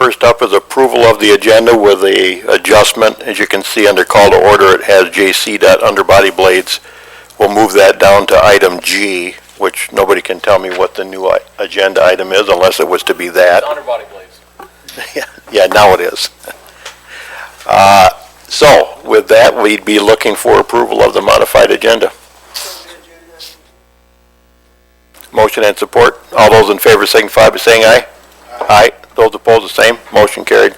First up is approval of the agenda with a adjustment. As you can see under call to order, it has JC underbody blades. We'll move that down to item G, which nobody can tell me what the new agenda item is unless it was to be that. It's underbody blades. Yeah, now it is. So with that, we'd be looking for approval of the modified agenda. Motion and support. All those in favor signify by saying aye. Aye. Those opposed, the same. Motion carried.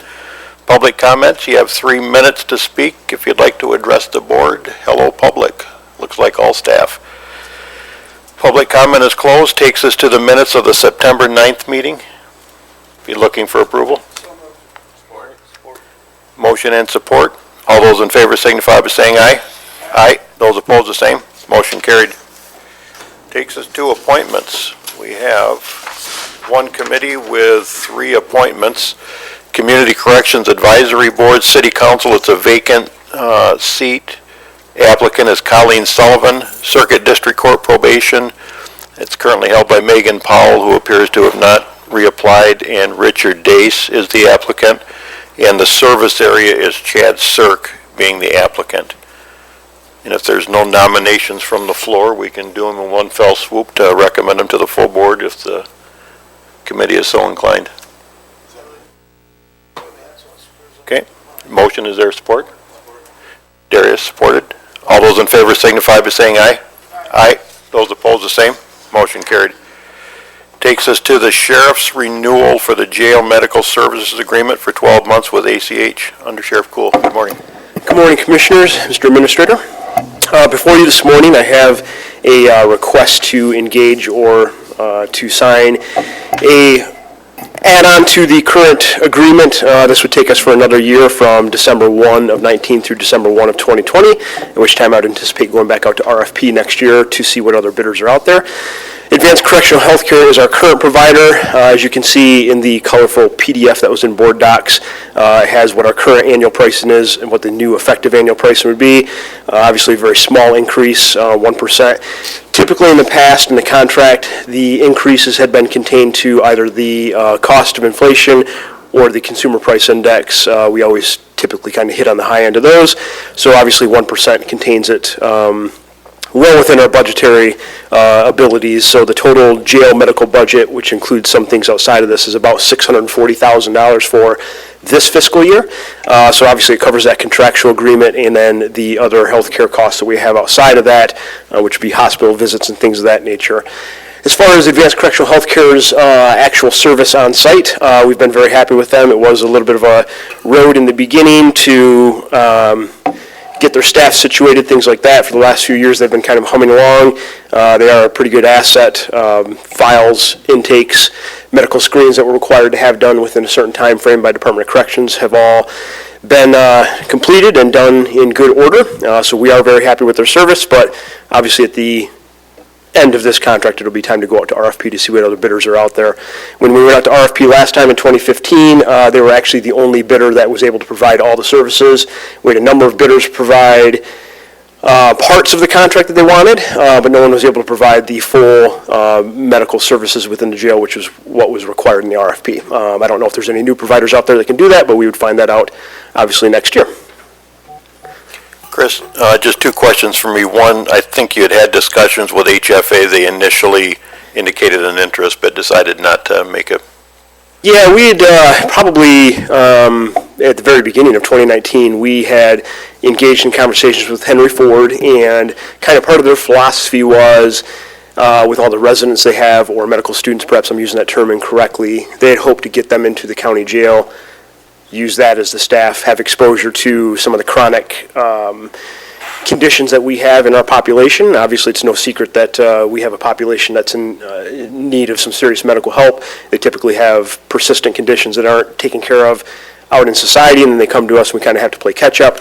Public comments. You have 3 minutes to speak if you'd like to address the board. Hello, public. Looks like all staff. Public comment is closed. Takes us to the minutes of the September 9th meeting. Be looking for approval. Support. Motion and support. All those in favor signify by saying aye. Aye. Those opposed, the same. Motion carried. Takes us to appointments. We have one committee with 3 appointments. Community Corrections Advisory Board, City Council, it's a vacant seat. Applicant is Colleen Sullivan. Circuit District Court Probation, it's currently held by Megan Powell, who appears to have not reapplied, and Richard Dace is the applicant. And the service area is Chad Sirk being the applicant. And if there's no nominations from the floor, we can do them in one fell swoop to recommend them to the full board if the committee is so inclined. Okay. Motion, is there support? Darius, supported. All those in favor signify by saying aye. Aye. Those opposed, the same. Motion carried. Takes us to the sheriff's renewal for the jail medical services agreement for 12 months with ACH. Under Sheriff Kuhl. Good morning. Good morning, Commissioners, Mr. Administrator. Before you this morning, I have a request to engage or to sign a add-on to the current agreement. This would take us for another year from December 1 of 19 through December 1 of 2020, at which time I would anticipate going back out to RFP next year to see what other bidders are out there. Advanced Correctional Healthcare is our current provider. As you can see in the colorful PDF that was in board docs, it has what our current annual pricing is and what the new effective annual pricing would be. Obviously a very small increase, 1%. Typically in the past, in the contract, the increases had been contained to either the cost of inflation or the consumer price index. We always typically kind of hit on the high end of those. So obviously 1% contains it well within our budgetary abilities. So the total jail medical budget, which includes some things outside of this, is about $640,000 for this fiscal year. So obviously it covers that contractual agreement and then the other health care costs that we have outside of that, which would be hospital visits and things of that nature. As far as Advanced Correctional Healthcare's actual service on site, we've been very happy with them. It was a little bit of a road in the beginning to get their staff situated, things like that. For the last few years, they've been kind of humming along. They are a pretty good asset. Files, intakes, medical screens that were required to have done within a certain time frame by Department of Corrections have all been completed and done in good order. So we are very happy with their service, but obviously at the end of this contract, it'll be time to go out to RFP to see what other bidders are out there. When we went out to RFP last time in 2015, they were actually the only bidder that was able to provide all the services. We had a number of bidders provide parts of the contract that they wanted, but no one was able to provide the full medical services within the jail, which is what was required in the RFP. I don't know if there's any new providers out there that can do that, but we would find that out obviously next year. Chris, just 2 questions for me. One, I think you had discussions with HFA. They initially indicated an interest but decided not to make it. Yeah, we had probably at the very beginning of 2019, we had engaged in conversations with Henry Ford, and kind of part of their philosophy was with all the residents they have, or medical students, perhaps I'm using that term incorrectly, they had hoped to get them into the county jail, use that as the staff, have exposure to some of the chronic conditions that we have in our population. Obviously, it's no secret that we have a population that's in need of some serious medical help. They typically have persistent conditions that aren't taken care of out in society, and then they come to us and we kind of have to play catch up.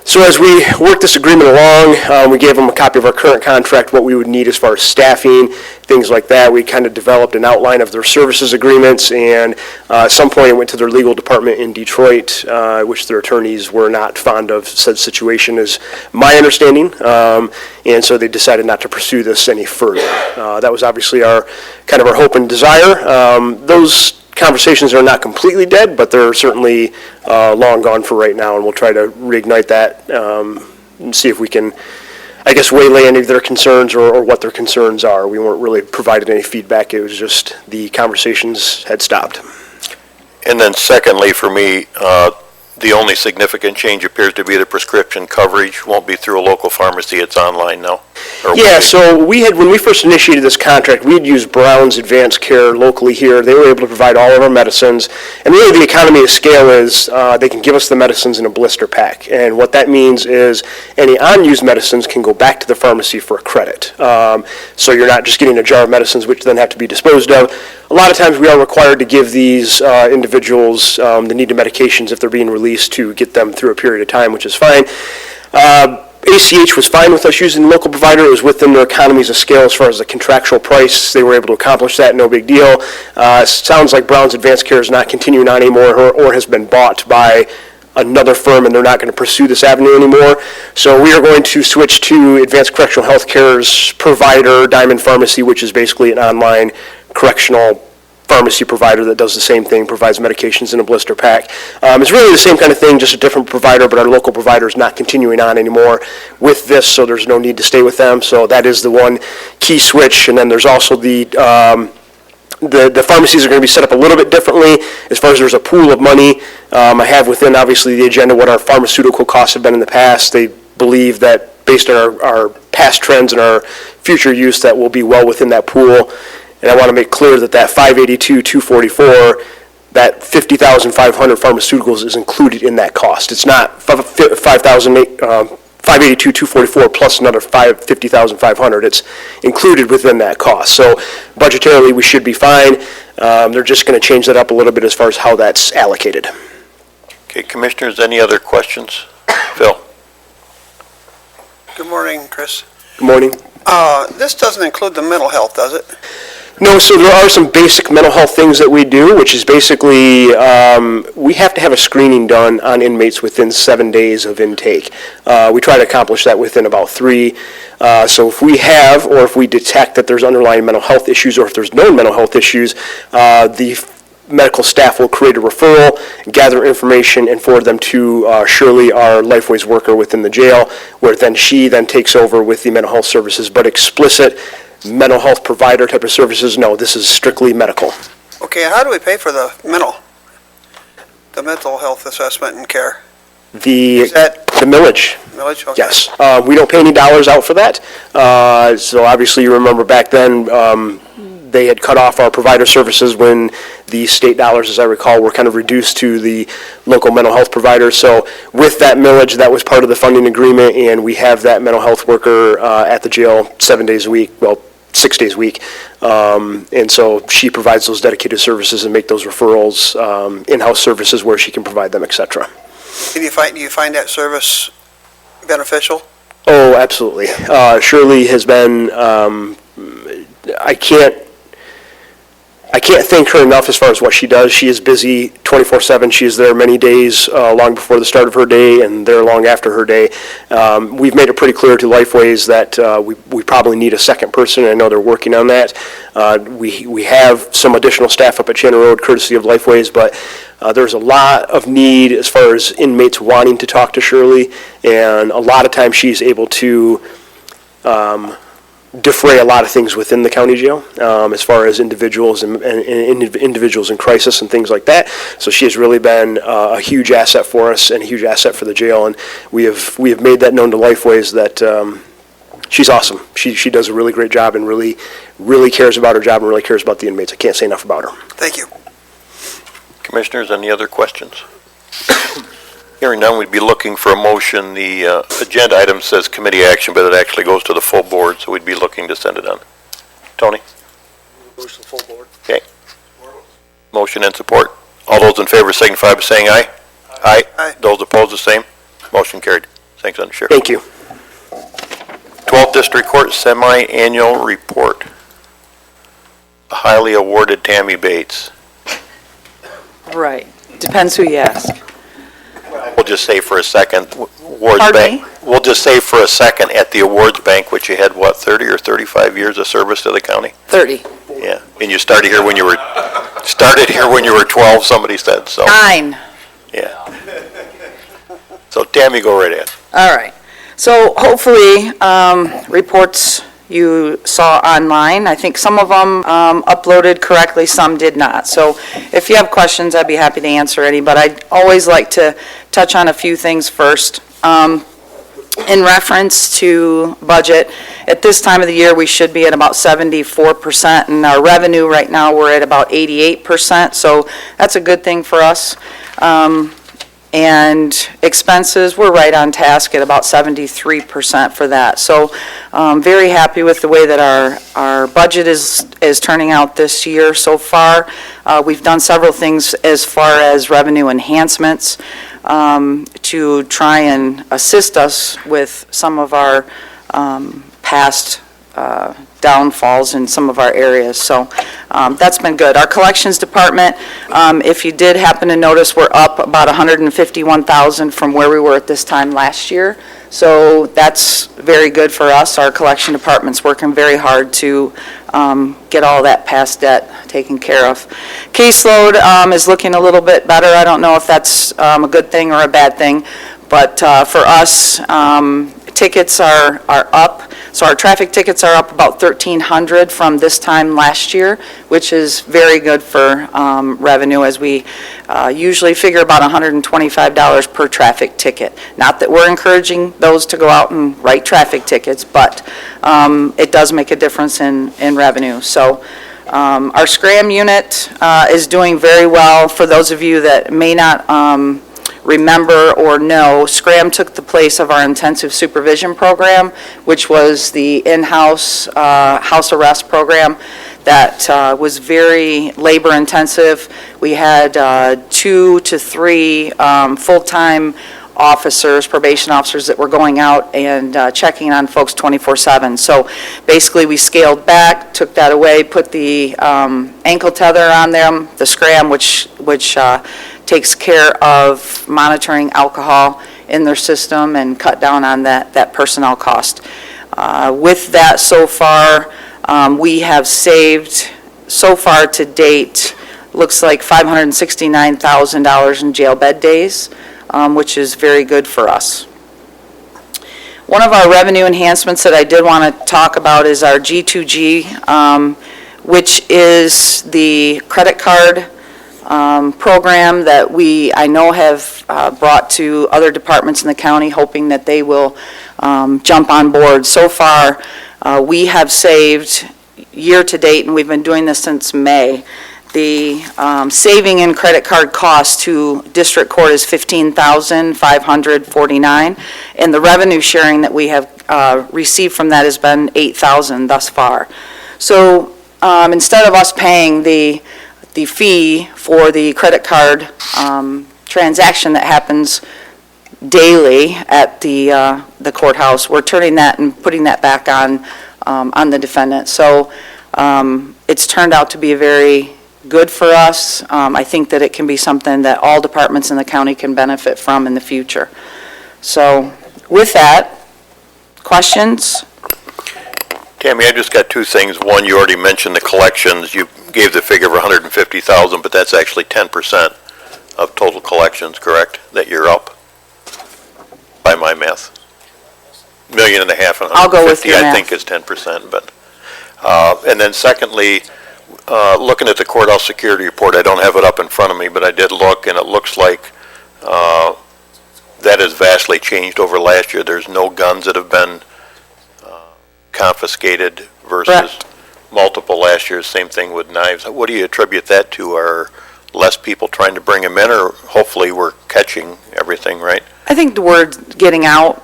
So as we work this agreement along, we gave them a copy of our current contract, what we would need as far as staffing, things like that. We kind of developed an outline of their services agreements, and at some point it went to their legal department in Detroit, which their attorneys were not fond of said situation, is my understanding, and so they decided not to pursue this any further. That was obviously our hope and desire. Those conversations are not completely dead, but they're certainly long gone for right now, and we'll try to reignite that and see if we can, I guess, waylay any of their concerns or what their concerns are. We weren't really provided any feedback. It was just the conversations had stopped. And then secondly, for me, the only significant change appears to be the prescription coverage won't be through a local pharmacy, it's online now. Or will Yeah, it? so when we first initiated this contract, we had used Brown's Advanced Care locally here. They were able to provide all of our medicines. And really, the economy of scale is they can give us the medicines in a blister pack. And what that means is any unused medicines can go back to the pharmacy for a credit. So you're not just getting a jar of medicines which then have to be disposed of. A lot of times we are required to give these individuals the needed medications if they're being released to get them through a period of time, which is fine. ACH was fine with us using the local provider. It was within their economies of scale as far as the contractual price. They were able to accomplish that, no big deal. Sounds like Brown's Advanced Care is not continuing on anymore or has been bought by another firm, and they're not going to pursue this avenue anymore. So we are going to switch to Advanced Correctional Health Care's provider, Diamond Pharmacy, which is basically an online correctional pharmacy provider that does the same thing, provides medications in a blister pack. It's really the same kind of thing, just a different provider, but our local provider is not continuing on anymore with this, so there's no need to stay with them. So that is the one key switch. And then there's also the pharmacies are going to be set up a little bit differently as far as there's a pool of money. I have within, obviously, the agenda what our pharmaceutical costs have been in the past. They believe that based on our past trends and our future use, that will be well within that pool. And I want to make clear that that 582,244, that 50,500 pharmaceuticals is included in that cost. It's not 582,244 plus another 50,500. It's included within that cost. So budgetarily, we should be fine. They're just going to change that up a little bit as far as how that's allocated. Okay, Commissioners, any other questions? Phil? Good morning, Chris. Good morning. This doesn't include the mental health, does it? No, so there are some basic mental health things that we do, which is basically we have to have a screening done on inmates within 7 days of intake. We try to accomplish that within about 3. So if we have or if we detect that there's underlying mental health issues or if there's known mental health issues, the medical staff will create a referral, gather information, and forward them to Shirley, our Lifeways worker within the jail, where then she then takes over with the mental health services. But explicit mental health provider type of services, no, this is strictly medical. Okay, how do we pay for the mental health assessment and care? The that- millage. Millage? Okay. Yes. We don't pay any dollars out for that. So obviously you remember back then, they had cut off our provider services when the state dollars, as I recall, were kind of reduced to the local mental health providers. So with that millage, that was part of the funding agreement, and we have that mental health worker at the jail 7 days a week, well, 6 days a week. And so she provides those dedicated services and make those referrals, in-house services where she can provide them, et cetera. Do you find that service beneficial? Oh, absolutely. Shirley has been, I can't thank her enough as far as what she does. She is busy 24/7. She is there many days long before the start of her day and there long after her day. We've made it pretty clear to Lifeways that we probably need a second person. I know they're working on that. We have some additional staff up at Chandler Road courtesy of Lifeways, but there's a lot of need as far as inmates wanting to talk to Shirley, and a lot of times she's able to defray a lot of things within the county jail as far as individuals and individuals in crisis and things like that. So she has really been a huge asset for us and a huge asset for the jail, and we have made that known to Lifeways that she's awesome. She does a really great job and really cares about her job and really cares about the inmates. I can't say enough about her. Thank you. Commissioners, any other questions? Hearing none, we'd be looking for a motion. The agenda item says committee action, but it actually goes to the full board, so we'd be looking to send it on. Tony? Moves to the full board. Okay. Motion and support. All those in favor signify by saying aye. Aye. Aye. Those opposed, the same. Motion carried. Thanks, Under Sheriff. Thank you. 12th District Court Semi-Annual Report. Highly awarded Tammy Bates. Right. Depends who you ask. We'll just say for a second, awards Pardon bank. me? We'll just say for a second at the awards bank, which you had, what, 30 or 35 years of service to the county? 30. Yeah, and you started here when you were Started here when you were 12, somebody said, so, 9. yeah. So Tammy, go right ahead. All right. So hopefully, reports you saw online, I think some of them uploaded correctly, some did not. So if you have questions, I'd be happy to answer any, but I'd always like to touch on a few things first. In reference to budget, at this time of the year, we should be at about 74%, and our revenue right now, we're at about 88%, so that's a good thing for us. And expenses, we're right on task at about 73% for that. So very happy with the way that our budget is turning out this year so far. We've done several things as far as revenue enhancements to try and assist us with some of our past downfalls in some of our areas. So that's been good. Our collections department, if you did happen to notice, we're up about $151,000 from where we were at this time last year. So that's very good for us. Our collection department's working very hard to get all that past debt taken care of. Caseload is looking a little bit better. I don't know if that's a good thing or a bad thing, but for us, tickets are up. So our traffic tickets are up about 1,300 from this time last year, which is very good for revenue, as we usually figure about $125 per traffic ticket. Not that we're encouraging those to go out and write traffic tickets, but it does make a difference in revenue. So our Scram unit is doing very well. For those of you that may not remember or know, Scram took the place of our intensive supervision program, which was the in-house house arrest program that was very labor intensive. We had 2 to 3 full-time officers, probation officers, that were going out and checking on folks 24/7. So basically we scaled back, took that away, put the ankle tether on them, the Scram, which takes care of monitoring alcohol in their system and cut down on that personnel cost. With that, so far, we have saved, so far to date, looks like $569,000 in jail bed days, which is very good for us. One of our revenue enhancements that I did want to talk about is our G2G, which is the credit card program that I know have brought to other departments in the county, hoping that they will jump on board. So far, we have saved year-to-date, and we've been doing this since May, the saving in credit card costs to district court is $15,549, and the revenue sharing that we have received from that has been $8,000 thus far. So instead of us paying the fee for the credit card transaction that happens daily at the courthouse, we're turning that and putting that back on the defendant. So it's turned out to be very good for us. I think that it can be something that all departments in the county can benefit from in the future. So with that, questions? Tammy, I just got 2 things. One, you already mentioned the collections. You gave the figure of 150,000, but that's actually 10% of total collections, correct? That you're up, by my math. $1.5 million and I'll go with 150, your I math. think, is 10%. But and then secondly, looking at the courthouse security report, I don't have it up in front of me, but I did look, and it looks like that has vastly changed over last year. There's no guns that have been confiscated versus Correct. multiple last year. Same thing with knives. What do you attribute that to? Are less people trying to bring them in, or hopefully we're catching everything, right? I think the word getting out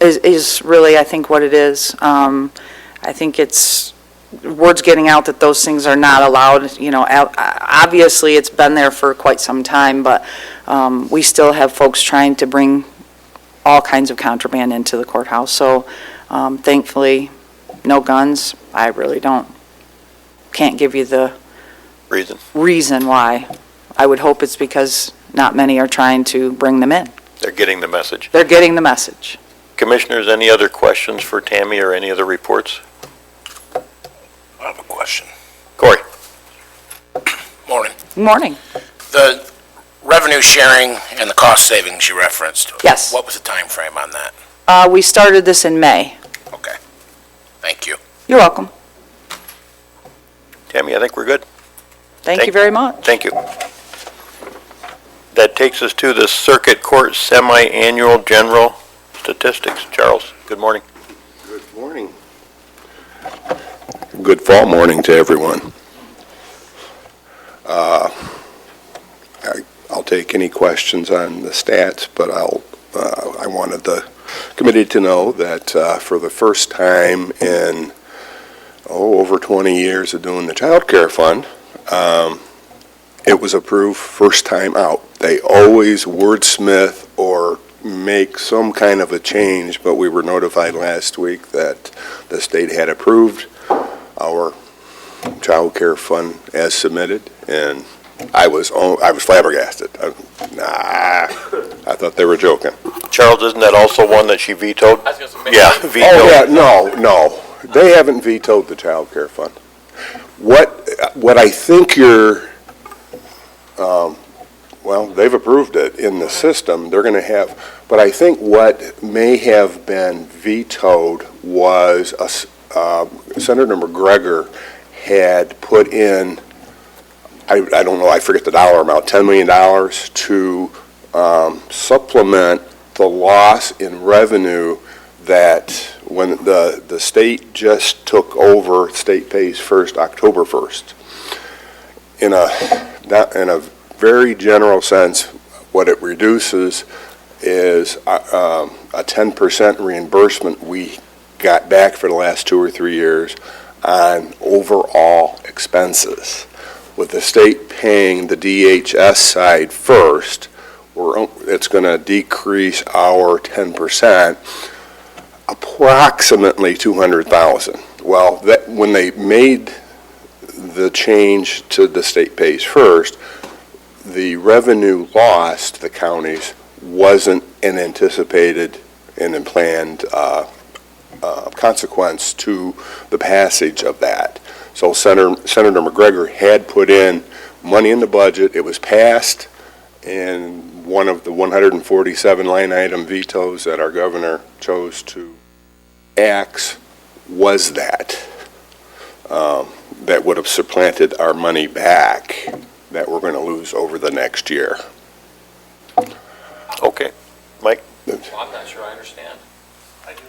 is really, I think, what it is. I think it's words getting out that those things are not allowed. You know, obviously it's been there for quite some time, but we still have folks trying to bring all kinds of contraband into the courthouse. So thankfully, no guns. I really can't give you the reason why. I would hope it's because not many are trying to bring them in. They're getting the message. They're getting the message. Commissioners, any other questions for Tammy or any other reports? I have a question. Corey? Morning. Morning. The revenue sharing and the cost savings you referenced. Yes. What was the time frame on that? We started this in May. Okay. Thank you. You're welcome. Tammy, I think we're good. Thank you very much. Thank you. That takes us to the Circuit Court Semi-Annual General Statistics. Charles, good morning. Good morning. Good fall morning to everyone. I'll take any questions on the stats, but I wanted the committee to know that for the first time in over 20 years of doing the child care fund, it was approved first time out. They always wordsmith or make some kind of a change, but we were notified last week that the state had approved our child care fund as submitted, and I was flabbergasted. I thought they were joking. Charles, isn't that also one that she vetoed? I was gonna say, Yeah, Oh, vetoed. yeah, no. They haven't vetoed the child care fund. What I think they've approved it in the system. They're going to have, but I think what may have been vetoed was Senator McGregor had put in, I don't know, I forget the dollar amount, $10 million to supplement the loss in revenue that when the state just took over, state pays first, October 1st. In a very general sense, what it reduces is a 10% reimbursement we got back for the last 2 or 3 years on overall expenses. With the state paying the DHS side first, it's going to decrease our 10%, approximately $200,000. Well, when they made the change to the state pays first, the revenue lost to the counties wasn't an anticipated and planned consequence to the passage of that. So Senator McGregor had put in money in the budget. It was passed, and one of the 147 line item vetoes that our governor chose to axe was that would have supplanted our money back that we're going to lose over the next year. Okay. Mike? Well, I'm not sure I understand. I do.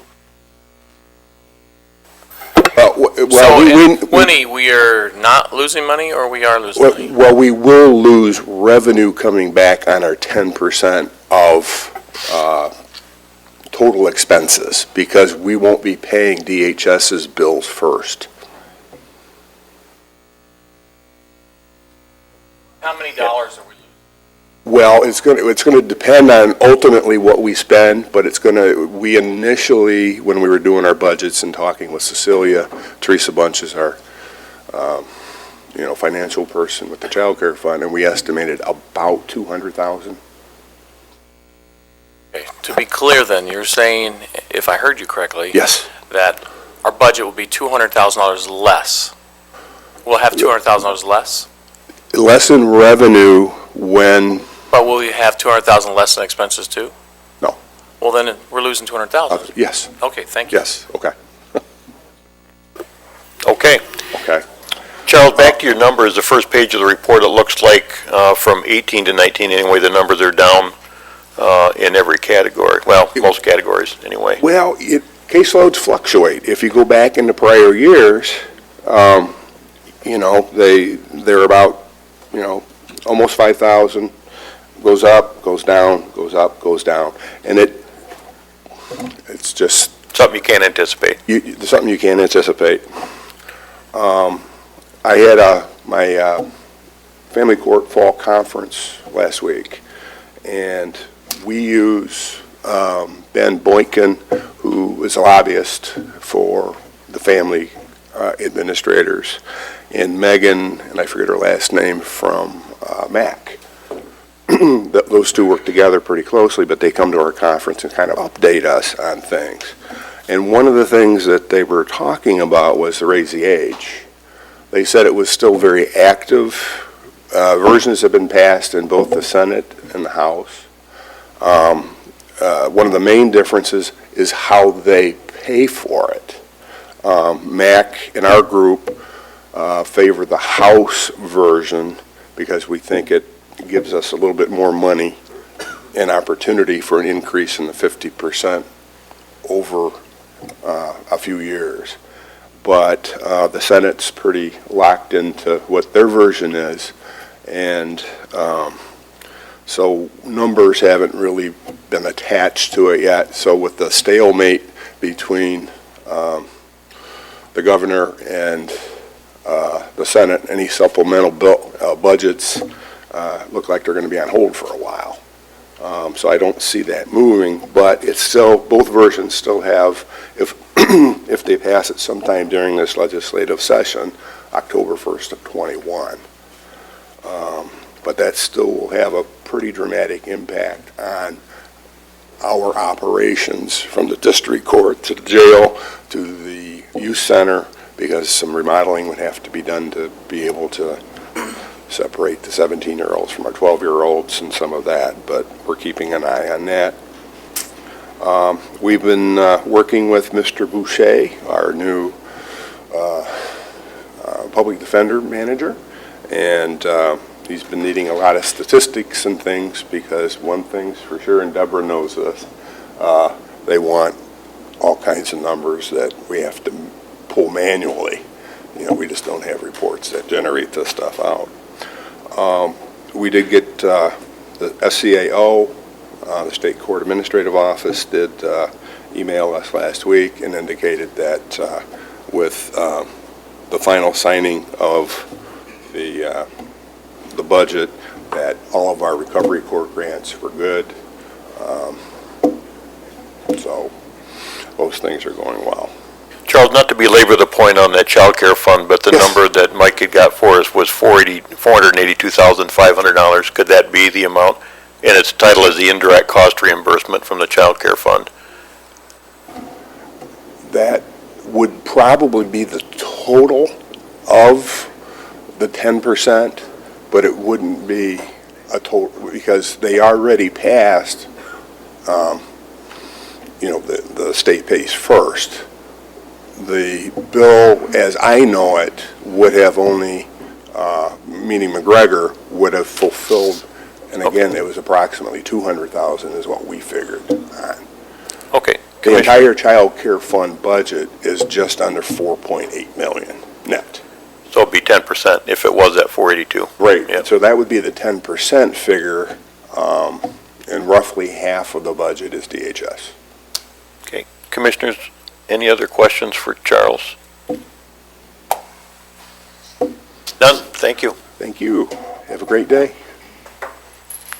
Winnie, we are not losing money, or we are losing money? Well, we will lose revenue coming back on our 10% of total expenses because we won't be paying DHS's bills first. How many dollars are we losing? Well, it's going to depend on ultimately what we spend, but we initially, when we were doing our budgets and talking with Cecilia, Teresa Bunch is our, financial person with the child care fund, and we estimated about $200,000. Okay. To be clear then, you're saying, if I heard you correctly, Yes. that our budget will be $200,000 less. We'll have $200,000 less, Less in revenue when, but will we have $200,000 less in expenses too? No. Well, then we're losing $200,000. yes, Okay, thank you. yes, okay, Okay. okay. Charles, back to your numbers, the first page of the report, it looks like from 18 to 19 anyway, the numbers are down in every category. Well, most categories anyway. Well, caseloads fluctuate. If you go back into prior years, they're about, almost 5,000, goes up, goes down, goes up, goes down. And it's just Something you can't anticipate. something you can't anticipate. I had my family court fall conference last week, and we use Ben Boykin, who is a lobbyist for the family administrators, and Megan, and I forget her last name, from MAC. Those two work together pretty closely, but they come to our conference and kind of update us on things. And one of the things that they were talking about was to raise the age. They said it was still very active versions have been passed in both the Senate and the House. One of the main differences is how they pay for it. MAC and our group favor the House version because we think it gives us a little bit more money and opportunity for an increase in the 50% over a few years. But the Senate's pretty locked into what their version is, and so numbers haven't really been attached to it yet. So with the stalemate between the governor and the Senate, any supplemental budgets look like they're going to be on hold for a while. So I don't see that moving, but it's still, both versions still have, if if they pass it sometime during this legislative session, October 1st of '21. But that still will have a pretty dramatic impact on our operations from the district court to the jail to the youth center, because some remodeling would have to be done to be able to separate the 17-year-olds from our 12-year-olds and some of that, but we're keeping an eye on that. We've been working with Mr. Boucher, our new public defender manager, and he's been needing a lot of statistics and things, because one thing's for sure, and Deborah knows this, they want all kinds of numbers that we have to pull manually. You know, we just don't have reports that generate this stuff out. We did get the SCAO, the State Court Administrative Office did email us last week and indicated that with the final signing of the budget, that all of our recovery court grants were good. So those things are going well. Charles, not to belabor the point on that child care fund, but the Yes. number that Mike had got for us was $482,500. Could that be the amount? And its title is the indirect cost reimbursement from the child care fund. That would probably be the total of the 10%, but it wouldn't be a total, because they already passed, the state pays first. The bill, as I know it, would have only, meaning McGregor, would have fulfilled, and again, it was approximately 200,000 is what we figured on. Okay. The Commissioner, entire child care fund budget is just under 4.8 million net. so it'd be 10% if it was at 482. Right, Yep. so that would be the 10% figure, and roughly half of the budget is DHS. Okay. Commissioners, any other questions for Charles? None? Thank you. Thank you. Have a great day.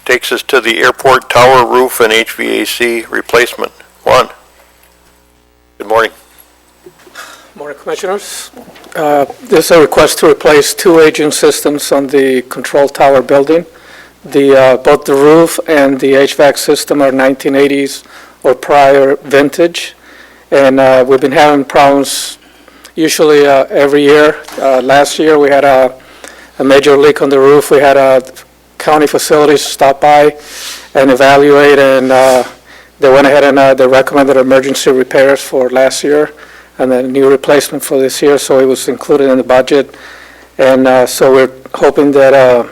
Takes us to the airport tower roof and HVAC replacement. Juan? Good morning. Morning, Commissioners. This is a request to replace two aging systems on the control tower building. Both the roof and the HVAC system are 1980s or prior vintage, and we've been having problems usually every year. Last year, we had a major leak on the roof. We had county facilities stop by and evaluate, and they went ahead and they recommended emergency repairs for last year, and then new replacement for this year, so it was included in the budget. And so we're hoping that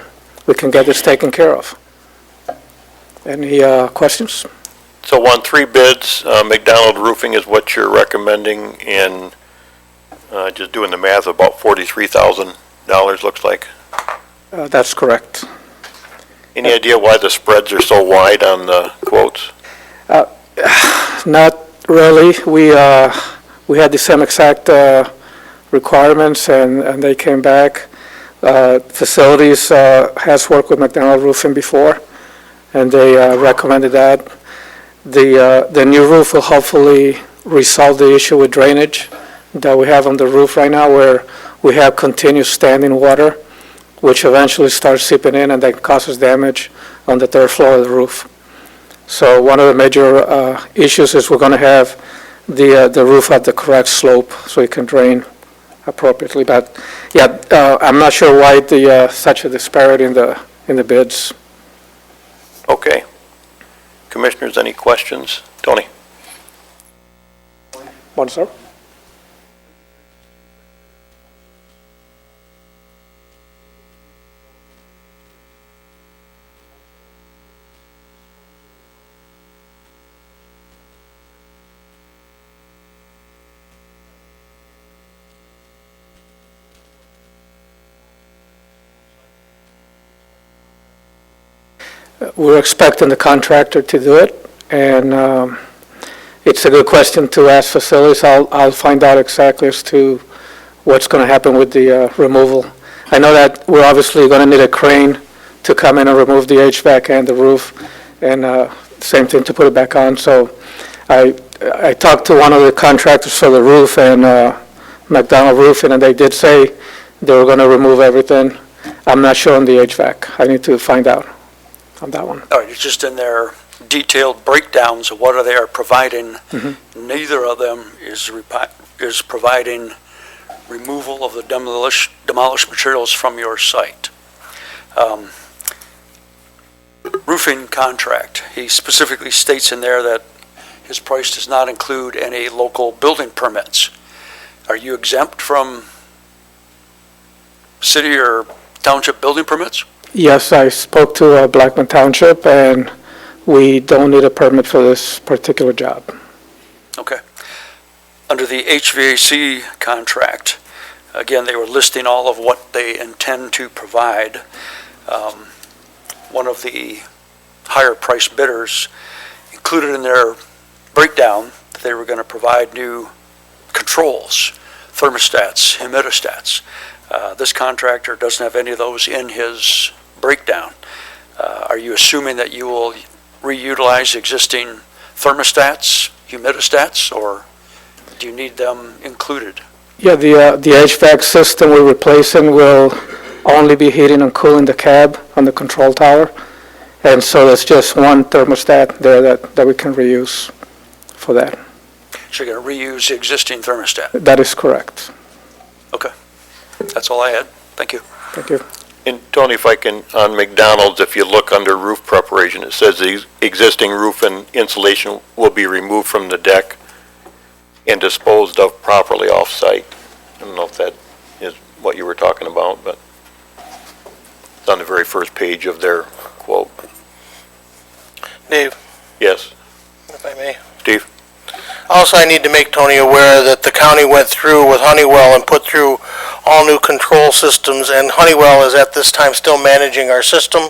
we can get this taken care of. Any questions? So Juan, 3 bids, McDonald Roofing is what you're recommending, and just doing the math, about $43,000 looks like. That's correct. Any idea why the spreads are so wide on the quotes? Not really. We had the same exact requirements, and they came back. Facilities has worked with McDonald Roofing before, and they recommended that. The new roof will hopefully resolve the issue with drainage that we have on the roof right now, where we have continuous standing water, which eventually starts seeping in and that causes damage on the 3rd floor of the roof. So one of the major issues is we're going to have the roof at the correct slope so it can drain appropriately. But, yeah, I'm not sure why such a disparity in the bids. Okay. Commissioners, any questions? Tony? One, sir? We're expecting the contractor to do it, and it's a good question to ask facilities. I'll find out exactly as to what's going to happen with the removal. I know that we're obviously going to need a crane to come in and remove the HVAC and the roof, and same thing to put it back on. So I talked to one of the contractors for the roof and McDonald Roofing, and they did say they were going to remove everything. I'm not sure on the HVAC. I need to find out on that one. All right, it's just in their detailed breakdowns of what they are providing. Neither of them is providing removal of the demolished materials from your site. Roofing contract, he specifically states in there that his price does not include any local building permits. Are you exempt from city or township building permits? Yes, I spoke to Blackman Township, and we don't need a permit for this particular job. Okay. Under the HVAC contract, again, they were listing all of what they intend to provide. One of the higher price bidders included in their breakdown that they were going to provide new controls, thermostats, humidistats. This contractor doesn't have any of those in his breakdown. Are you assuming that you will reutilize existing thermostats, humidistats, or do you need them included? Yeah, the HVAC system we're replacing will only be heating and cooling the cab on the control tower. And so there's just one thermostat there that we can reuse for that. So you're going to reuse the existing thermostat? That is correct. Okay. That's all I had. Thank you. Thank you. And Tony, if I can, on McDonald's, if you look under roof preparation, it says the existing roof and insulation will be removed from the deck and disposed of properly off-site. I don't know if that is what you were talking about, but it's on the very first page of their quote. Dave, Yes, if I may. Steve? Also, I need to make Tony aware that the county went through with Honeywell and put through all new control systems, and Honeywell is at this time still managing our system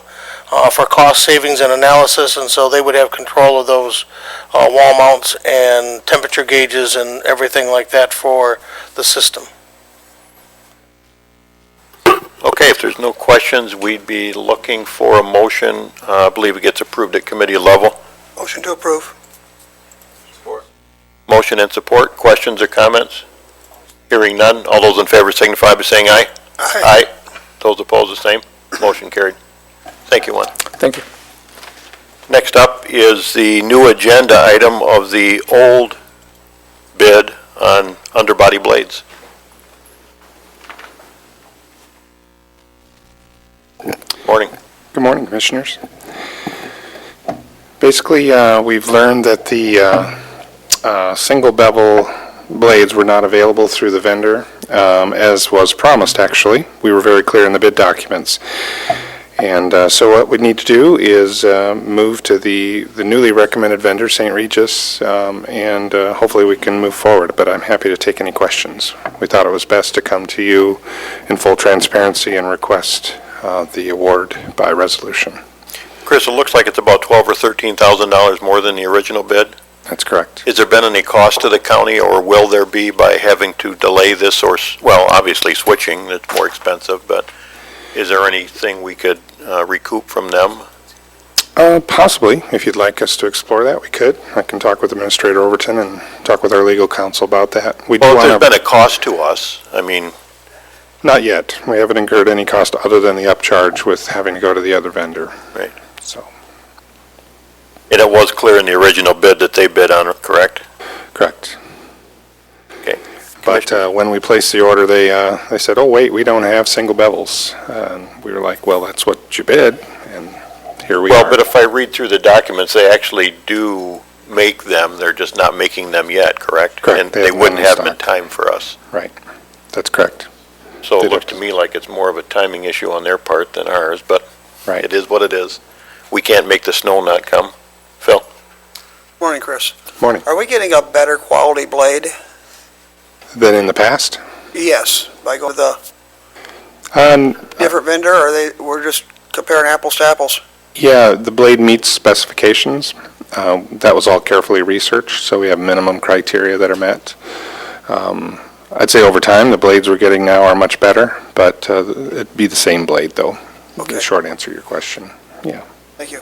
for cost savings and analysis, and so they would have control of those wall mounts and temperature gauges and everything like that for the system. Okay, if there's no questions, we'd be looking for a motion. I believe it gets approved at committee level. Motion to approve. Motion and support. Questions or comments? Hearing none. All those in favor signify by saying aye. Aye. Those opposed, the same. Motion carried. Thank you, Juan. Thank you. Next up is the new agenda item of the old bid on underbody blades. Morning. Good morning, Commissioners. Basically, we've learned that the single bevel blades were not available through the vendor, as was promised, actually. We were very clear in the bid documents. And so what we need to do is move to the newly recommended vendor, St. Regis, and hopefully we can move forward, but I'm happy to take any questions. We thought it was best to come to you in full transparency and request the award by resolution. Chris, it looks like it's about $12,000 or $13,000 more than the original bid. That's correct. Has there been any cost to the county, or will there be by having to delay this, or, well, obviously switching, it's more expensive, but is there anything we could recoup from them? Possibly, if you'd like us to explore that, we could. I can talk with Administrator Overton and talk with our legal counsel about that. We do Well, if want there's to. been a cost to us, I mean, Not yet. We haven't incurred any cost other than the upcharge with having to go to the other vendor. Right. So, and it was clear in the original bid that they bid on, correct? correct. Okay. But But when we placed the order, they said, oh, wait, we don't have single bevels. And we were like, well, that's what you bid, and here we are. Well, but if I read through the documents, they actually do make them, they're just not making them yet, correct? Correct. And They they have wouldn't them in have them in stock. time for us. Right, that's correct. So They it looks don't. to me like it's more of a timing issue on their part than ours, but Right. it is what it is. We can't make the snow not come. Phil? Morning, Chris. Morning. Are we getting a better quality blade? Than in the past? Yes, by going with a Um, different vendor, or we're just comparing apples to apples? Yeah, the blade meets specifications. That was all carefully researched, so we have minimum criteria that are met. I'd say over time, the blades we're getting now are much better, but it'd be the same blade, though. Okay. The short answer to your question, yeah. Thank you.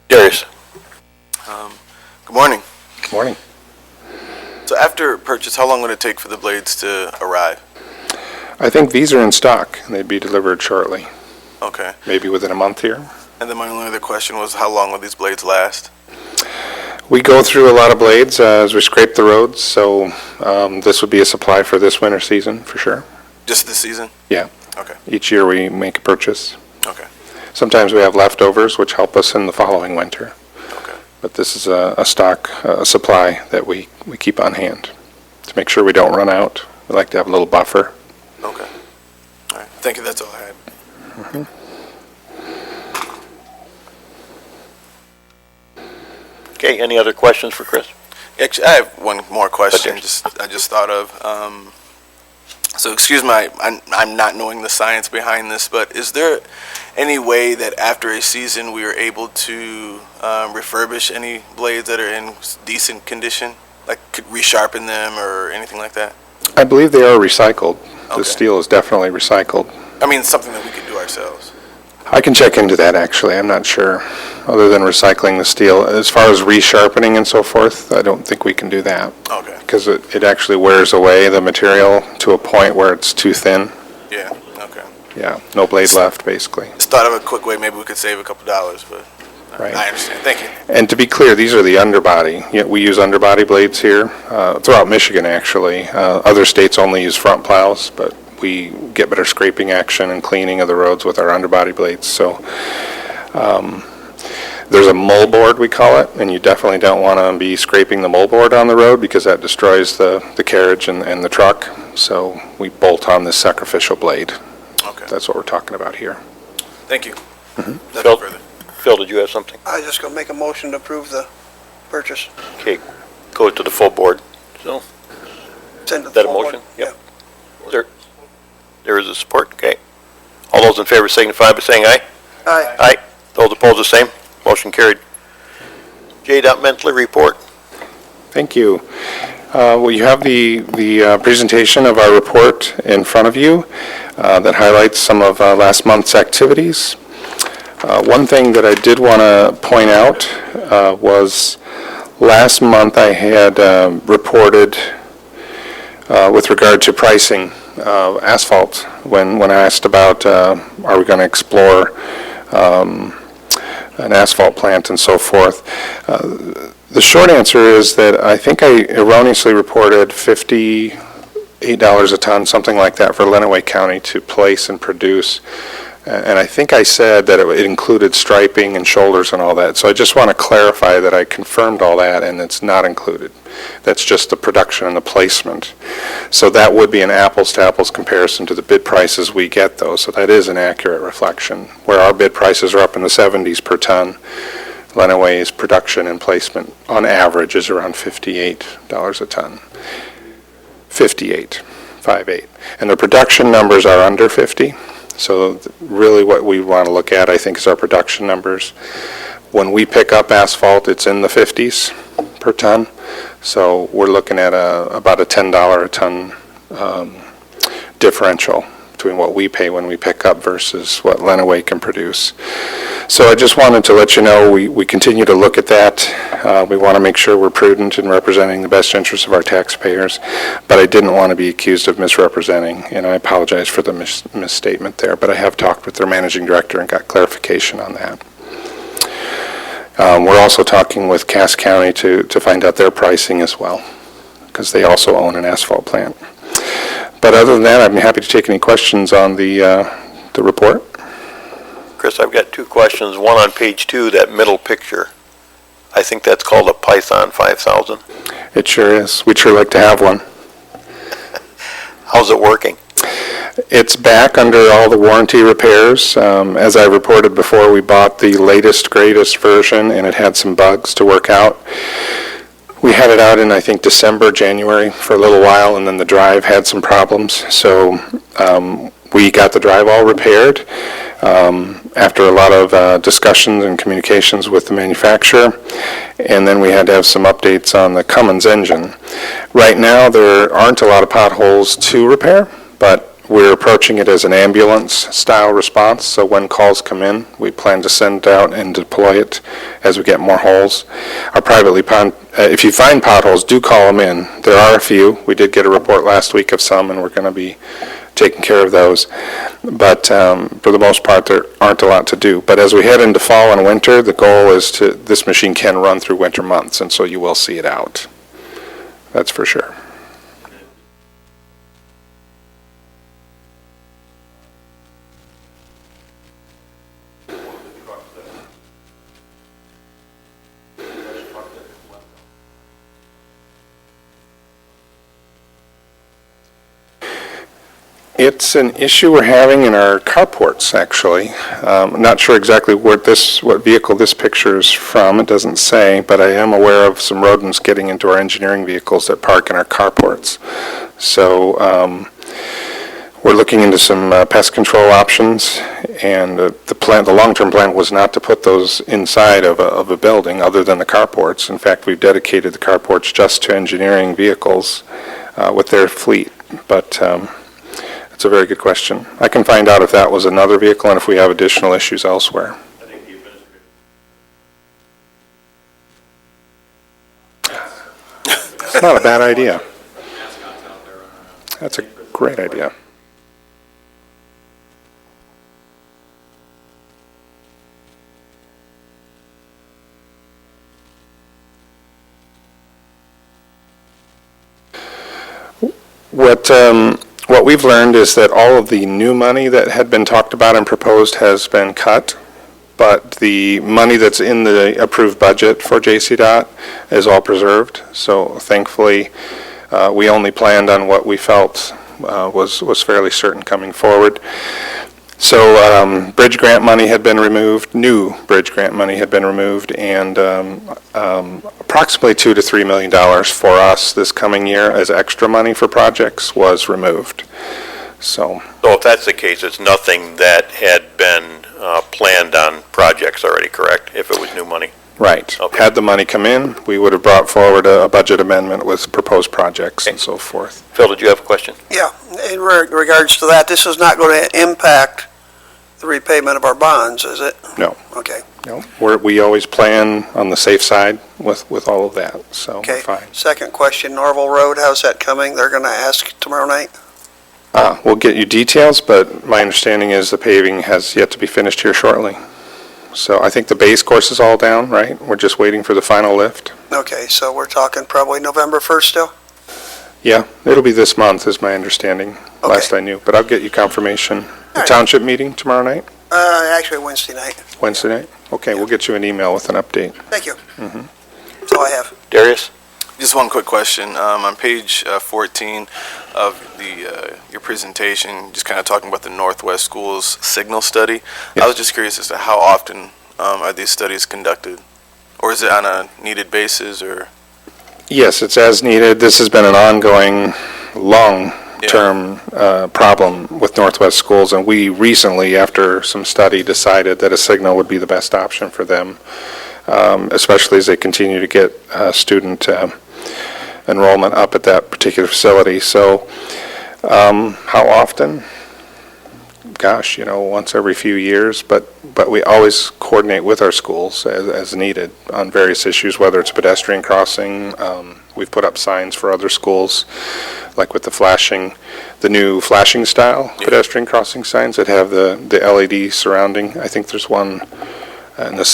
Darius? Good morning. Morning. So after purchase, how long would it take for the blades to arrive? I think these are in stock, and they'd be delivered shortly, Okay. maybe within a month here. And then my only other question was, how long will these blades last? We go through a lot of blades as we scrape the roads, so this would be a supply for this winter season, for sure. Just this season? Yeah. Okay. Each year we make a purchase. Okay. Sometimes we have leftovers, which help us in the following winter. Okay. But this is a stock, a supply that we keep on hand to make sure we don't run out. We like to have a little buffer. Okay. All right. Thank you. That's all I had. Okay, any other questions for Chris? Actually, I have one more question. Okay. I just thought of. So excuse I'm not knowing the science behind this, but is there any way that after a season we are able to refurbish any blades that are in decent condition, like could resharpen them or anything like that? I believe they are recycled. The Okay. steel is definitely recycled. I mean, something that we could do ourselves. I can check into that, actually. I'm not sure, other than recycling the steel. As far as resharpening and so forth, I don't think we can do that. Okay. Because it actually wears away the material to a point where it's too thin. Yeah. Okay. Yeah, no blade left, basically. Just thought of a quick way maybe we could save a couple dollars, but Right. I understand. Thank you. And to be clear, these are the underbody. We use underbody blades here, throughout Michigan, actually. Other states only use front plows, but we get better scraping action and cleaning of the roads with our underbody blades. So there's a moldboard, we call it, and you definitely don't want to be scraping the moldboard on the road because that destroys the carriage and the truck. So we bolt on this sacrificial blade. Okay. That's what we're talking about here. Thank you. Phil? Nothing further. Phil, did you have something? I was just going to make a motion to approve the purchase. Okay, go to the full board. So, Send it to is the that a full board. motion? Yep. There is a support, okay. All those in favor signify by saying aye. Yeah. Aye. Aye. Those opposed, the same. Motion carried. J. Mentley report. Thank you. Well, you have the presentation of our report in front of you that highlights some of last month's activities. One thing that I did want to point out was last month I had reported with regard to pricing asphalt when I asked about are we going to explore an asphalt plant and so forth. The short answer is that I think I erroneously reported $58 a ton, something like that, for Lenawee County to place and produce. And I think I said that it included striping and shoulders and all that. So I just want to clarify that I confirmed all that and it's not included. That's just the production and the placement. So that would be an apples-to-apples comparison to the bid prices we get, though. So that is an accurate reflection. Where our bid prices are up in the 70s per ton, Lenawee's production and placement on average is around $58 a ton. 58. And the production numbers are under 50. So really what we want to look at, I think, is our production numbers. When we pick up asphalt, it's in the 50s per ton. So we're looking at about a $10 a ton differential between what we pay when we pick up versus what Lenawee can produce. So I just wanted to let you know we continue to look at that. We want to make sure we're prudent in representing the best interests of our taxpayers, but I didn't want to be accused of misrepresenting, and I apologize for the misstatement there, but I have talked with their managing director and got clarification on that. We're also talking with Cass County to find out their pricing as well. because they also own an asphalt plant. But other than that, I'm happy to take any questions on the report. Chris, I've got two questions. One on page 2, that middle picture. I think that's called a Python 5000. It sure is. We'd sure like to have one. How's it working? It's back under all the warranty repairs. As I reported before, we bought the latest, greatest version, and it had some bugs to work out. We had it out in, I think, December, January for a little while, and then the drive had some problems. So we got the drive all repaired after a lot of discussions and communications with the manufacturer, and then we had to have some updates on the Cummins engine. Right now, there aren't a lot of potholes to repair, but we're approaching it as an ambulance-style response, so when calls come in, we plan to send it out and deploy it as we get more holes. If you find potholes, do call them in. There are a few. We did get a report last week of some, and we're going to be taking care of those. But for the most part, there aren't a lot to do. But as we head into fall and winter, the goal is this machine can run through winter months, and so you will see it out. That's for sure. It's an issue we're having in our carports, actually. I'm not sure exactly what vehicle this picture is from. It doesn't say, but I am aware of some rodents getting into our engineering vehicles that park in our carports. So we're looking into some pest control options, and the long-term plan was not to put those inside of a building other than the carports. In fact, we've dedicated the carports just to engineering vehicles with their fleet. But it's a very good question. I can find out if that was another vehicle and if we have additional issues elsewhere. It's not a bad idea. That's a great idea. What we've learned is that all of the new money that had been talked about and proposed has been cut, but the money that's in the approved budget for JCDOT is all preserved. So thankfully, we only planned on what we felt was fairly certain coming forward. So bridge grant money had been removed, new bridge grant money had been removed, and approximately $2 to $3 million for us this coming year as extra money for projects was removed. So if that's the case, it's nothing that had been planned on projects already, correct? If it was new money? Right. Okay. Had the money come in, we would have brought forward a budget amendment with proposed projects and so forth. Phil, did you have a question? Yeah, in regards to that, this is not going to impact the repayment of our bonds, is it? No. Okay. No, we always plan on the safe side with all of that, so we're Okay. fine. Second question, Norval Road, how's that coming? They're going to ask tomorrow night? We'll get you details, but my understanding is the paving has yet to be finished here shortly. So I think the base course is all down, right? We're just waiting for the final lift. Okay, so we're talking probably November 1st still? Yeah, it'll be this month is my understanding, last I knew, but I'll get you confirmation. The right. township meeting tomorrow night, Actually Wednesday night. Wednesday night? Okay, we'll get you an email with an update. Thank you. That's all I have. Darius? Just one quick question. On page 14 of your presentation, just kind of talking about the Northwest Schools signal study. Yes. I was just curious as to how often are these studies conducted? Or is it on a needed basis, or? Yes, it's as needed. This has been an ongoing, long-term problem with Northwest Schools, and we recently, after some study, decided that a signal would be the best option for them, especially as they continue to get student enrollment up at that particular facility. So how often? Gosh, once every few years, but we always coordinate with our schools as needed on various issues, whether it's pedestrian crossing. We've put up signs for other schools, like with the new flashing style pedestrian crossing signs that have the LED surrounding. I think there's one in the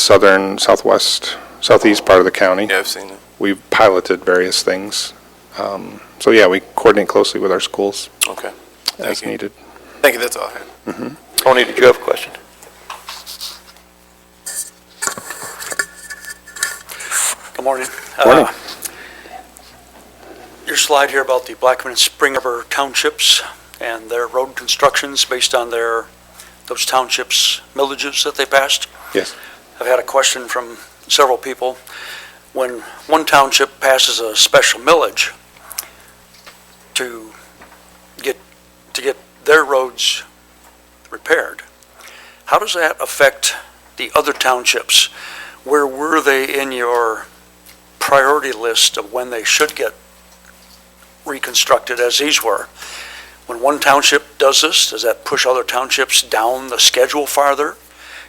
southeast part of the county. Yeah, I've seen it. We've piloted various things So yeah, we coordinate closely with our schools Okay. as needed. Thank you, that's all I had. Tony, did you have a question? Good morning. Morning. Your slide here about the Blackman and Spring River townships and their road constructions based on those townships millages that they passed. Yes. I've had a question from several people. When one township passes a special millage to get their roads repaired, how does that affect the other townships? Where were they in your priority list of when they should get reconstructed as these were? When one township does this, does that push other townships down the schedule farther?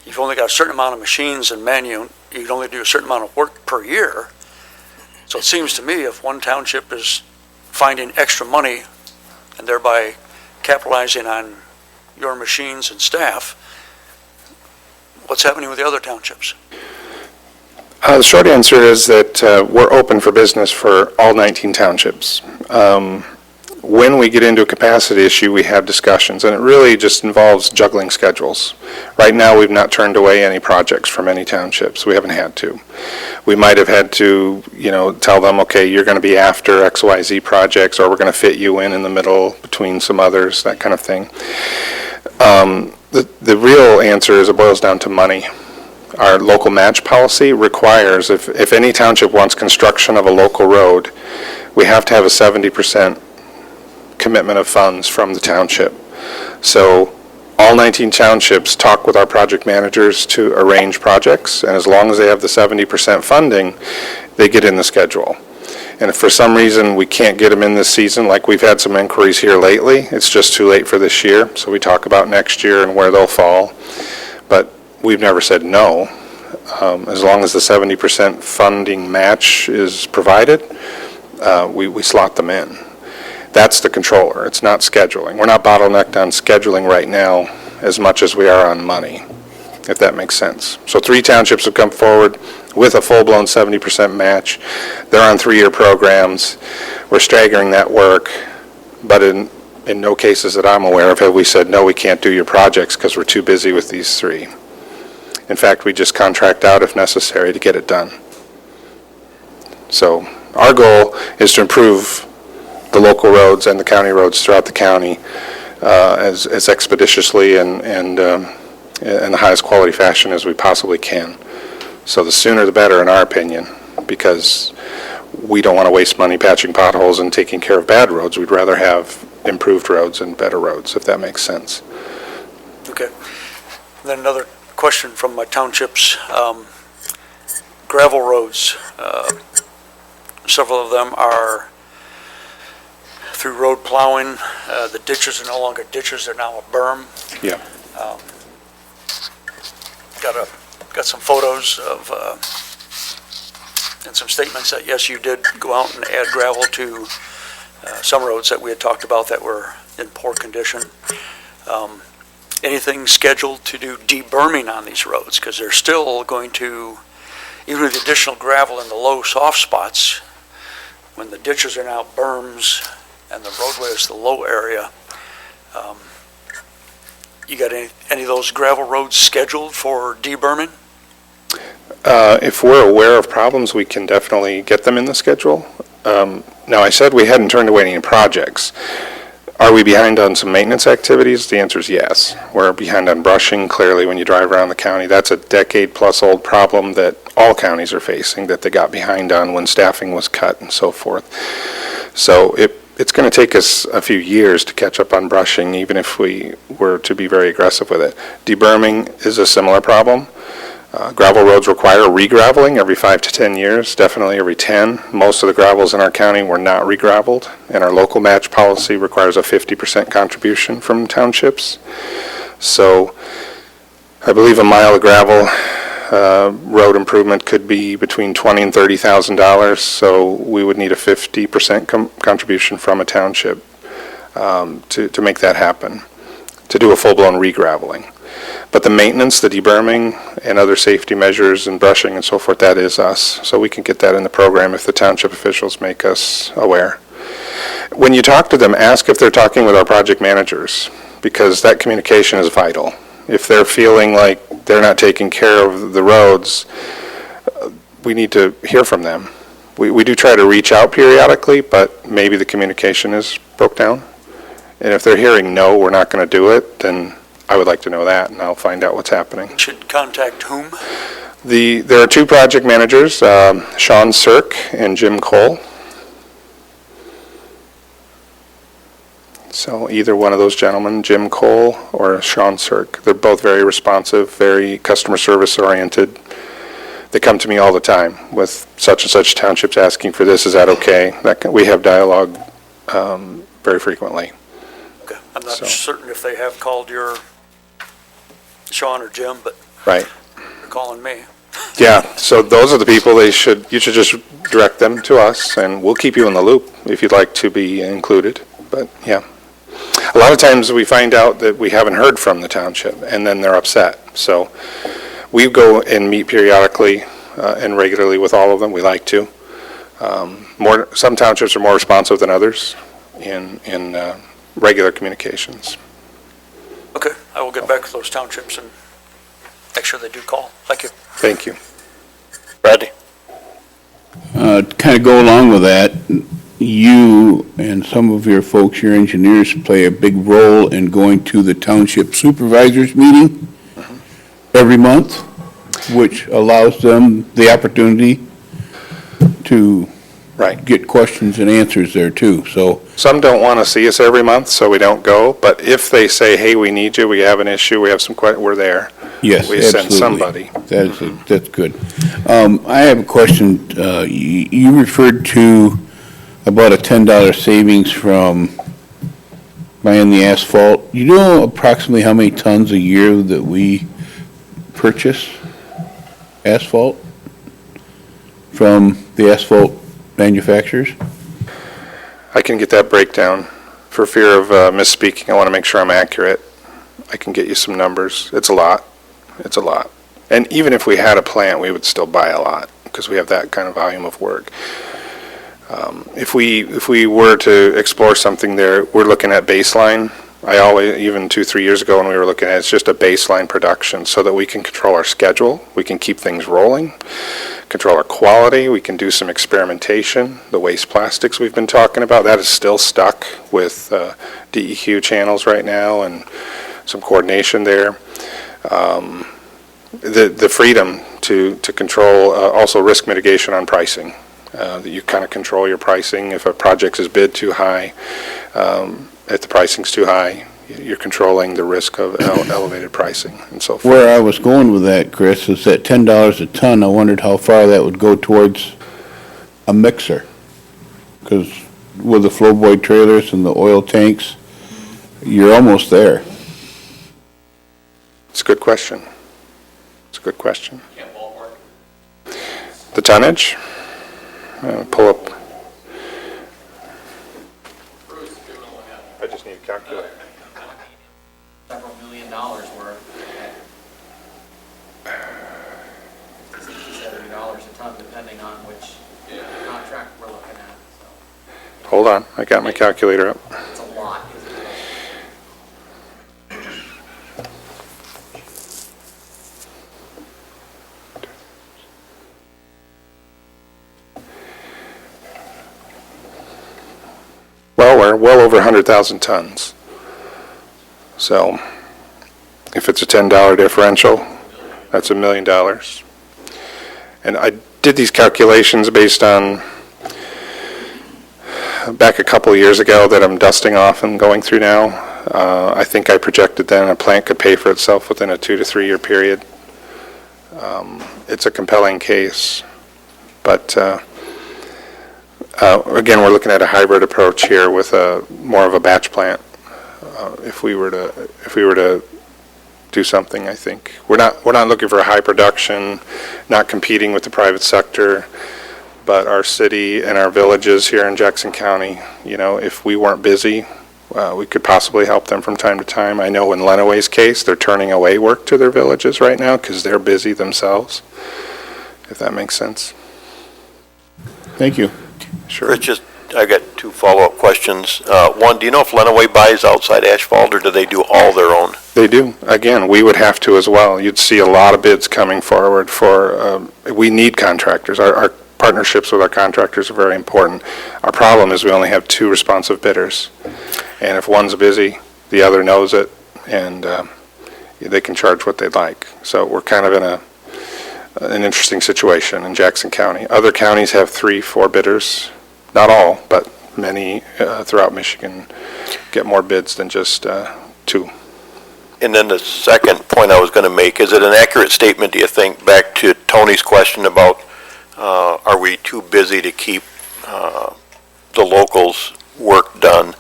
You've only got a certain amount of machines and you can only do a certain amount of work per year. So it seems to me if one township is finding extra money and thereby capitalizing on your machines and staff, what's happening with the other townships? The short answer is that we're open for business for all 19 townships. When we get into a capacity issue, we have discussions, and it really just involves juggling schedules. Right now, we've not turned away any projects from any townships. We haven't had to. We might have had to, tell them, okay, you're going to be after XYZ projects, or we're going to fit you in the middle between some others, that kind of thing. The real answer is it boils down to money. Our local match policy requires, if any township wants construction of a local road, we have to have a 70% commitment of funds from the township. So all 19 townships talk with our project managers to arrange projects, and as long as they have the 70% funding, they get in the schedule. And if for some reason we can't get them in this season, like we've had some inquiries here lately, it's just too late for this year, so we talk about next year and where they'll fall. But we've never said no. As long as the 70% funding match is provided, we slot them in. That's the controller. It's not scheduling. We're not bottlenecked on scheduling right now as much as we are on money, if that makes sense. So 3 townships have come forward with a full-blown 70% match. They're on 3-year programs. We're staggering that work, but in no cases that I'm aware of have we said, no, we can't do your projects because we're too busy with these 3. In fact, we just contract out if necessary to get it done. So our goal is to improve the local roads and the county roads throughout the county as expeditiously and in the highest quality fashion as we possibly can. So the sooner the better, in our opinion, because we don't want to waste money patching potholes and taking care of bad roads. We'd rather have improved roads and better roads, if that makes sense. Okay. And then another question from my townships. Gravel roads, several of them are through road plowing. The ditches are no longer ditches, they're now a berm. Yeah. Got some photos of, and some statements that, yes, you did go out and add gravel to some roads that we had talked about that were in poor condition. Anything scheduled to do deberming on these roads? Because they're still going to, even with the additional gravel in the low soft spots, when the ditches are now berms and the roadway is the low area, you got any of those gravel roads scheduled for deberming? If we're aware of problems, we can definitely get them in the schedule. Now, I said we hadn't turned away any projects. Are we behind on some maintenance activities? The answer is yes. We're behind on brushing. Clearly, when you drive around the county, that's a decade-plus-old problem that all counties are facing, that they got behind on when staffing was cut and so forth. So it's going to take us a few years to catch up on brushing, even if we were to be very aggressive with it. Deberming is a similar problem. Gravel roads require re-graveling every 5 to 10 years, definitely every 10. Most of the gravels in our county were not re-graveled, and our local match policy requires a 50% contribution from townships. So I believe a mile of gravel road improvement could be between $20,000 and $30,000, so we would need a 50% contribution from a township to make that happen, to do a full-blown re-graveling. But the maintenance, the deberming, and other safety measures and brushing and so forth, that is us. So we can get that in the program if the township officials make us aware. When you talk to them, ask if they're talking with our project managers, because that communication is vital. If they're feeling like they're not taking care of the roads, we need to hear from them. We do try to reach out periodically, but maybe the communication is broke down. And if they're hearing, no, we're not going to do it, then I would like to know that, and I'll find out what's happening. Should contact whom? There are two project managers, Sean Sirk and Jim Cole. So either one of those gentlemen, Jim Cole or Sean Sirk, they're both very responsive, very customer service oriented. They come to me all the time with such and such townships asking for this, is that okay? We have dialogue very frequently. Okay. I'm not So. certain if they have called your Sean or Jim, but Right. they're calling me. Yeah, so those are the people you should just direct them to us, and we'll keep you in the loop if you'd like to be included. But, yeah. A lot of times we find out that we haven't heard from the township, and then they're upset. So we go and meet periodically and regularly with all of them. We like to. Some townships are more responsive than others in regular communications. Okay, I will get back to those townships and make sure they do call. Thank you. Thank you. Bradley? Kind of go along with that, you and some of your folks, your engineers, play a big role in going to the township supervisors meeting every month, which allows them the opportunity to Right. get questions and answers there too, so. Some don't want to see us every month, so we don't go. But if they say, hey, we need you, we have an issue, we have some questions, we're there. Yes, We absolutely. send somebody. That's good. I have a question. You referred to about a $10 savings from buying the asphalt. You know approximately how many tons a year that we purchase asphalt from the asphalt manufacturers? I can get that breakdown. For fear of misspeaking, I want to make sure I'm accurate. I can get you some numbers. It's a lot. It's a lot. And even if we had a plant, we would still buy a lot because we have that kind of volume of work. If we were to explore something there, we're looking at baseline. Even 2-3 years ago when we were looking at it, it's just a baseline production so that we can control our schedule, we can keep things rolling, control our quality, we can do some experimentation. The waste plastics we've been talking about, that is still stuck with DEQ channels right now and some coordination there. The freedom to control, also risk mitigation on pricing. That you kind of control your pricing. If a project is bid too high, if the pricing's too high, you're controlling the risk of elevated pricing and so forth. Where I was going with that, Chris, is that $10 a ton, I wondered how far that would go towards a mixer. Because with the flowboy trailers and the oil tanks, you're almost there. It's a good question. It's a good question. Can't ballpark. The tonnage, pull up. I just need a calculator. Several $1 million worth at $60, $70 a ton, depending on which contract we're looking at. So Hold on, I got my calculator up. it's a lot. Well, we're well over 100,000 tons. So if it's a $10 differential, that's $1 million. And I did these calculations based on back a couple of years ago that I'm dusting off and going through now. I think I projected then a plant could pay for itself within a 2 to 3 year period. It's a compelling case, but again, we're looking at a hybrid approach here with more of a batch plant. If we were to do something, I think we're not looking for a high production, not competing with the private sector, but our city and our villages here in Jackson County. If we weren't busy, we could possibly help them from time to time. I know in Lenaway's case, they're turning away work to their villages right now because they're busy themselves. If that makes sense. Thank you. Sure. Rich, got two follow-up questions. One, do you know if Lenawee buys outside asphalt, or do they do all their own? They do. Again, we would have to as well. You'd see a lot of bids coming forward for, we need contractors. Our partnerships with our contractors are very important. Our problem is we only have two responsive bidders. And if one's busy, the other knows it, and they can charge what they'd like. So we're kind of in an interesting situation in Jackson County. Other counties have 3, 4 bidders. Not all, but many throughout Michigan get more bids than just 2. And then the second point I was going to make, is it an accurate statement, do you think, back to Tony's question about are we too busy to keep the locals' work done?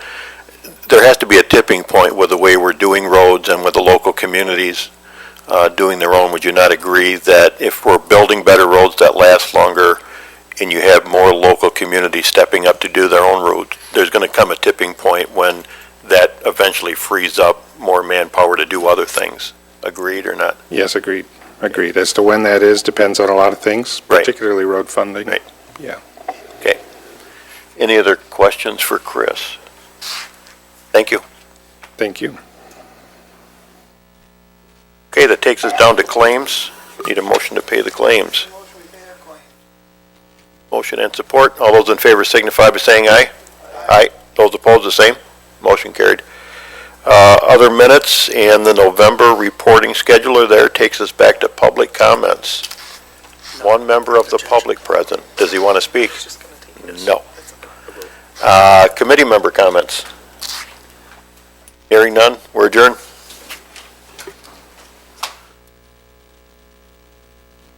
There has to be a tipping point with the way we're doing roads and with the local communities doing their own. Would you not agree that if we're building better roads that last longer and you have more local communities stepping up to do their own roads, there's going to come a tipping point when that eventually frees up more manpower to do other things? Agreed or not? Yes, agreed. Agreed. As to when that is, depends on a lot of things, Right. particularly road funding. Right. Yeah. Okay. Any other questions for Chris? Thank you. Thank you. Okay, that takes us down to claims. Need a motion to pay the claims. Motion and support. All those in favor signify by saying aye. Aye. Those opposed, the same. Motion carried. Other minutes and the November reporting scheduler there takes us back to public comments. One member of the public present. Does he want to speak? No. Committee member comments. Hearing none, we're adjourned.